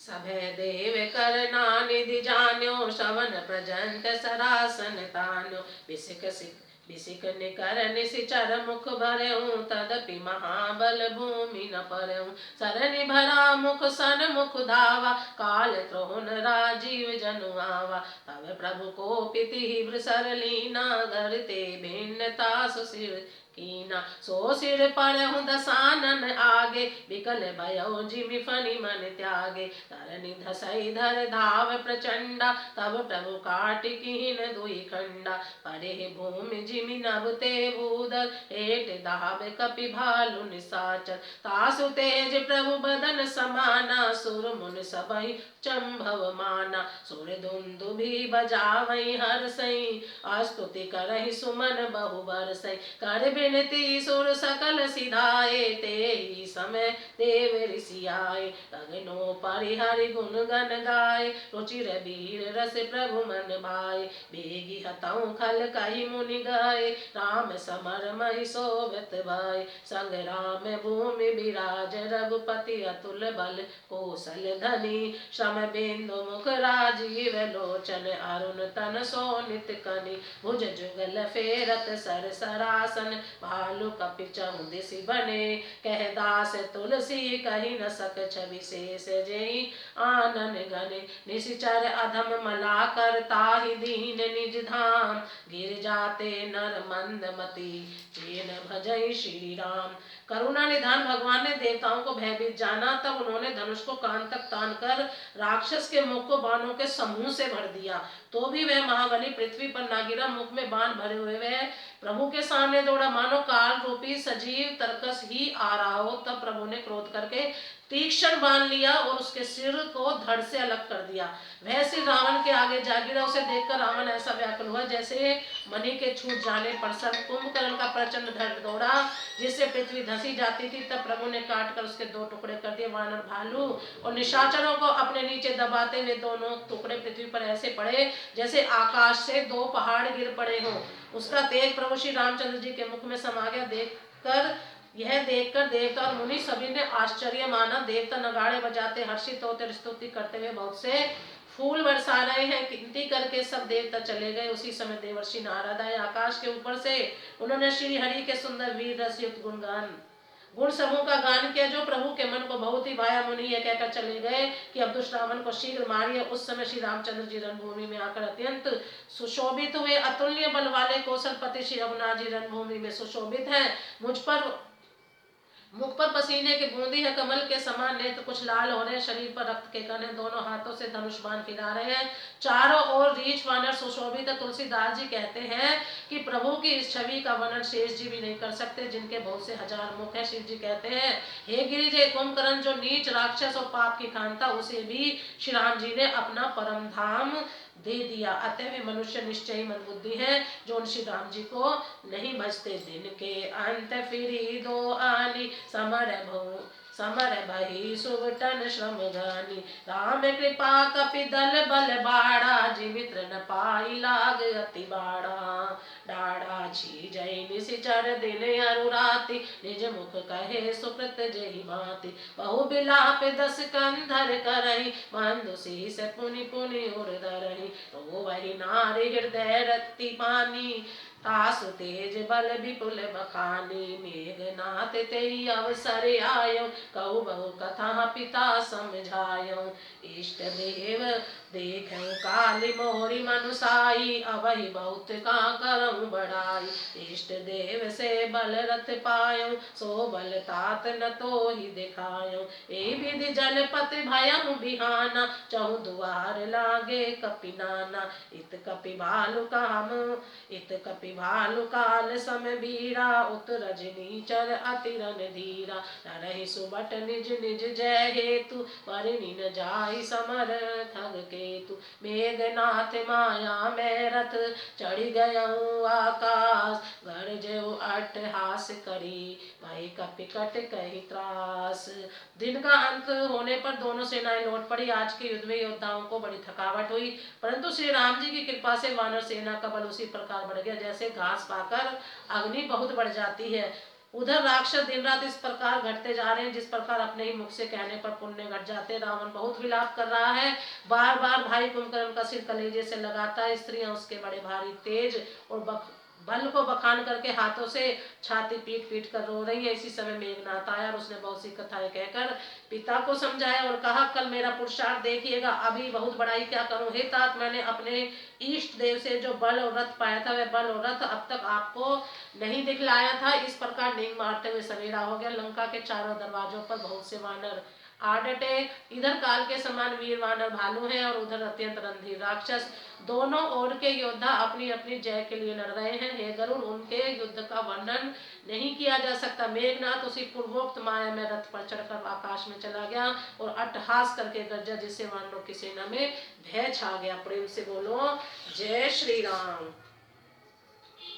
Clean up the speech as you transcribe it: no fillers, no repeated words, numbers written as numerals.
सभे देव करना निधि जान्यो, श्रवण प्रजंत सरासन तान्यो। बिसिक निकर निशिचर मुख भरऊं, तदपि महाबल भूमि न परऊं। सरनि भरा मुख सन मुख धावा, काल त्रोण राजीव जनु आवा। तब प्रभु को पिति ब्रसर लीना, धरते भिन्नता सुशिर कीना। सो सिर परहु दसानन आगे, बिकल भयो जिमि फनि मन त्यागे। तरनि धसई धर धाव प्रचंडा, तब प्रभु काटि कीन दुई खंडा। परे भूमि जिमि नभ ते भूदल, हेट दाव कपि भालु निशाचर। तासु तेज प्रभु बदन समाना, सुर मुन सबहि चंभव माना। सुर दुंदुभि बजावई हर्षई, स्तुति करहि सुमन बहु बरसई। कर बिनती सुर सकल सिधाए, ते ही समय देव ऋषि आए। गगनो परिहरि गुण गन गाए, रुचिर वीर रस प्रभु मन भाए। बेगी हतऊ खल कहि मुनि गाए, राम समर महि सोवत भाई। संग राम भूमि विराज, रघुपति अतुल बल कौशल धनी। श्रम बिंदु मुख राजीव लोचन, अरुण तन सोनित कनि। भुज जुगल फेरत सर सरासन, भालु कपि चहु दिसि बने। कह दास तुलसी कहि न सक छवि शेष, जेहि आनन गने। निशिचर अधम मला कर, ताहि दीन निज धाम। गिर जाते नर मंद मति, जे न भजई श्री राम। करुणा निधान भगवान ने देवताओं को भयभीत जाना, तब उन्होंने धनुष को कान तक तान कर राक्षस के मुख को बाणों के समूह से भर दिया। तो भी वह महाबली पृथ्वी पर ना गिरा। मुख में बाण भरे हुए वह प्रभु के सामने दौड़ा, मानो काल रूपी सजीव तरकस ही आ रहा हो। तब प्रभु ने क्रोध करके तीक्ष्ण बाण लिया और उसके सिर को धड़ से अलग कर दिया। वह सिर रावण के आगे जा गिरा। उसे देखकर रावण ऐसा व्याकुल हुआ जैसे मणि के छूट जाने पर सब। कुंभकर्ण का प्रचंड धड़ दौड़ा, जिससे पृथ्वी धसी जाती थी। तब प्रभु ने काट कर उसके दो टुकड़े कर दिए। वानर भालू और निशाचरों को अपने नीचे दबाते हुए दोनों टुकड़े पृथ्वी पर ऐसे पड़े जैसे आकाश से दो पहाड़ गिर पड़े हों। उसका तेज प्रभु श्री रामचंद्र जी के मुख में समा गया। यह देखकर देवता और मुनि सभी ने आश्चर्य माना। देवता नगाड़े बजाते हर्षित होते स्तुति करते हुए बहुत से फूल बरसा रहे हैं। गिनती करके सब देवता चले गए। उसी समय देवर्षि नारद आए आकाश के ऊपर से। उन्होंने श्री हरि के सुंदर वीर रस युक्त गुण समूह का गान किया, जो प्रभु के मन को बहुत ही भाया। मुनि ये कहकर चले गए कि अब दुष्ट रावण को शीघ्र मारिए। उस समय श्री रामचंद्र जी रणभूमि में आकर अत्यंत सुशोभित हुए। अतुल्य बल वाले कौशलपति श्री रघुनाथ जी रणभूमि में सुशोभित हैं। मुख पर पसीने की बूंदी है, कमल के समान नेत्र कुछ लाल हो रहे हैं, शरीर पर रक्त के कण हैं, दोनों हाथों से धनुष बाण फिरा रहे हैं, चारों ओर रीछ वानर सुशोभित है। तुलसीदास जी कहते हैं कि प्रभु की इस छवि का वर्णन शेष जी भी नहीं कर सकते, जिनके बहुत से हजार मुख हैं। शिव जी कहते हैं, हे गिरिजय कुंभकर्ण, जो नीच राक्षस और पाप की खान था, उसे भी श्री राम जी ने अपना परम धाम दे दिया। अतः वे मनुष्य निश्चय मंदबुद्धि है, जो उन श्री राम जी को नहीं भजते। दिन के अंत फिरी दो आनी, समर भई सुवटन श्रम गानी। राम कृपा कपि दल बल बाड़ा, जीवित न पाई लाग अति बाड़ा। डाढ़ा छी जय निशिचर दिन अरुराति, निज मुख कहे सुकृत जहि भांति। बहु बिलाप दस कंधर करही, मंदुसी से पुनि पुनि उर धरही। तो वही नारी हृदय रति पानी, तासु तेज बल विपुल बखानी। मेघनाथ तेई अवसर आयो, कहु बहु कथा पिता समझायो। इष्ट देव देखऊं काली मोरी मनुसाई, अबहि बहुत का करऊं बढ़ाई। इष्ट देव से बल रथ पायो, सो बल तात न तो ही दिखायो। ए विधि जलपति भयं बिहाना, चहु दुआर लागे कपि नाना। इत कपि भालु काल सम बीरा, उत रजनी चर अति रन धीरा। नरहि सुबट निज निज जय हेतु, परिणि न जाहि समर खग केतु। मेघनाथ माया में रथ, चढ़ि गयऊं आकाश। गरजेउ अट्टहास करी, भय कपि कट कहि त्रास। दिन का अंत होने पर दोनों सेनाएं लौट पड़ी। आज के युद्ध में योद्धाओं को बड़ी थकावट हुई, परंतु श्री राम जी की कृपा से वानर सेना का बल उसी प्रकार बढ़ गया जैसे घास पाकर अग्नि बहुत बढ़ जाती है। उधर राक्षस दिन रात इस प्रकार घटते जा रहे हैं जिस प्रकार अपने ही मुख से कहने पर पुण्य घट जाते। रावण बहुत विलाप कर रहा है, बार बार भाई कुंभकर्ण का सिर कलेजे से लगाता है। स्त्रियां उसके बड़े भारी तेज और बल को बखान करके हाथों से छाती पीट पीट कर रो रही है। इसी समय मेघनाथ आया और उसने बहुत सी कथाएं कहकर पिता को समझाया और कहा, कल मेरा पुरुषार्थ देखिएगा, अभी बहुत बड़ाई क्या करूं। हे तात, मैंने अपने इष्ट देव से जो बल और रथ पाया था वह बल और रथ अब तक आपको नहीं दिखलाया था। इस प्रकार नींद मारते हुए सवेरा हो गया। लंका के चारों दरवाजों पर बहुत से वानर आ डटे। इधर काल के समान वीर वानर भालू हैं और उधर अत्यंत रणधीर राक्षस। दोनों ओर के योद्धा अपनी अपनी जय के लिए लड़ रहे हैं। हे गरुड़, उनके युद्ध का वर्णन नहीं किया जा सकता। मेघनाथ उसी पूर्वोक्त माया में रथ पर चढ़कर आकाश में चला गया और अट्टहास करके गरजा, जिससे वानरों की सेना में भय छा गया। प्रेम से बोलो जय श्री राम।